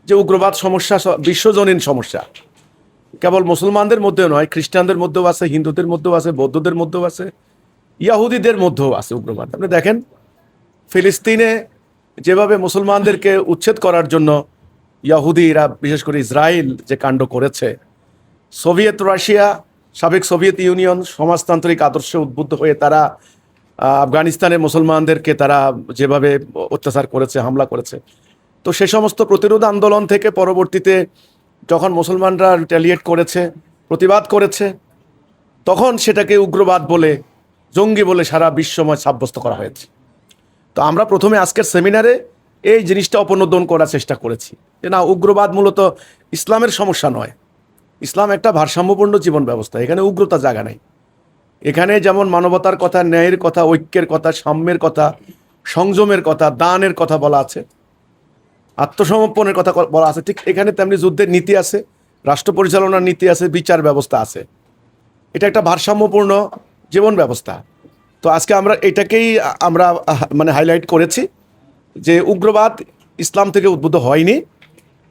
যে উগ্রবাদ সমস্যা বিশ্বজনীন সমস্যা, কেবল মুসলমানদের মধ্যেও নয়, খ্রিস্টানদের মধ্যেও আছে, হিন্দুদের মধ্যেও আছে, বৌদ্ধদের মধ্যেও আছে, ইয়াহুদিদের মধ্যেও আছে উগ্রবাদ। আপনি দেখেন ফিলিস্তিনে যেভাবে মুসলমানদেরকে উচ্ছেদ করার জন্য ইয়াহুদিরা, বিশেষ করে ইসরায়েল যে কাণ্ড করেছে, সোভিয়েত রাশিয়া, সাবেক সোভিয়েত ইউনিয়ন সমাজতান্ত্রিক আদর্শে উদ্বুদ্ধ হয়ে তারা আফগানিস্তানে মুসলমানদেরকে তারা যেভাবে অত্যাচার করেছে, হামলা করেছে, তো সে সমস্ত প্রতিরোধ আন্দোলন থেকে পরবর্তীতে যখন মুসলমানরা রিটালিয়েট করেছে, প্রতিবাদ করেছে, তখন সেটাকে উগ্রবাদ বলে, জঙ্গি বলে সারা বিশ্বময় সাব্যস্ত করা হয়েছে। তো আমরা প্রথমে আজকের সেমিনারে এই জিনিসটা অপনোদন করার চেষ্টা করেছি যে না, উগ্রবাদ মূলত ইসলামের সমস্যা নয়। ইসলাম একটা ভারসাম্যপূর্ণ জীবন ব্যবস্থা, এখানে উগ্রতা জায়গা নাই। এখানে যেমন মানবতার কথা, ন্যায়ের কথা, ঐক্যের কথা, সাম্যের কথা, সংযমের কথা, দানের কথা বলা আছে, আত্মসমর্পণের কথা বলা আছে, ঠিক এখানে তেমনি যুদ্ধের নীতি আছে, রাষ্ট্র পরিচালনার নীতি আছে, বিচার ব্যবস্থা আছে। এটা একটা ভারসাম্যপূর্ণ জীবন ব্যবস্থা। তো আজকে আমরা এটাকেই আমরা মানে হাইলাইট করেছি যে উগ্রবাদ ইসলাম থেকে উদ্ভূত হয়নি,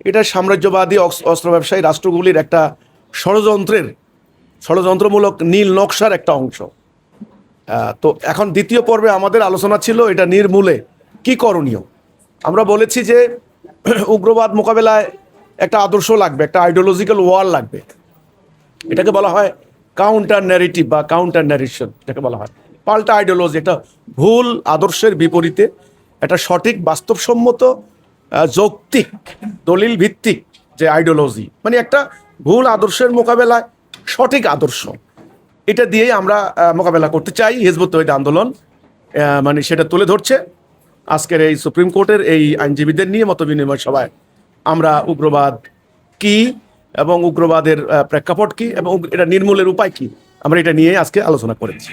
এটা সাম্রাজ্যবাদী অস্ত্র ব্যবসায়ী রাষ্ট্রগুলির একটা ষড়যন্ত্রমূলক নীল নকশার একটা অংশ। তো এখন দ্বিতীয় পর্বে আমাদের আলোচনা ছিল এটা নির্মূলে কি করণীয়। আমরা বলেছি যে উগ্রবাদ মোকাবেলায় একটা আদর্শ লাগবে, একটা আইডিওলজিক্যাল ওয়ার লাগবে। এটাকে বলা হয় কাউন্টার ন্যারেটিভ বা কাউন্টার ন্যারেশন, এটাকে বলা হয় পাল্টা আইডিওলজি। একটা ভুল আদর্শের বিপরীতে একটা সঠিক বাস্তবসম্মত যৌক্তিক দলিল ভিত্তিক যে আইডিওলজি, মানে একটা ভুল আদর্শের মোকাবেলায় সঠিক আদর্শ, এটা দিয়েই আমরা মোকাবেলা করতে চাই। হিজবুত তৌহিদ আন্দোলন মানে সেটা তুলে ধরছে আজকের এই সুপ্রিম কোর্টের এই আইনজীবীদের নিয়ে মতবিনিময় সভায়। আমরা উগ্রবাদ কি এবং উগ্রবাদের প্রেক্ষাপট কি এবং এটা নির্মূলের উপায় কি, আমরা এটা নিয়ে আজকে আলোচনা করেছি।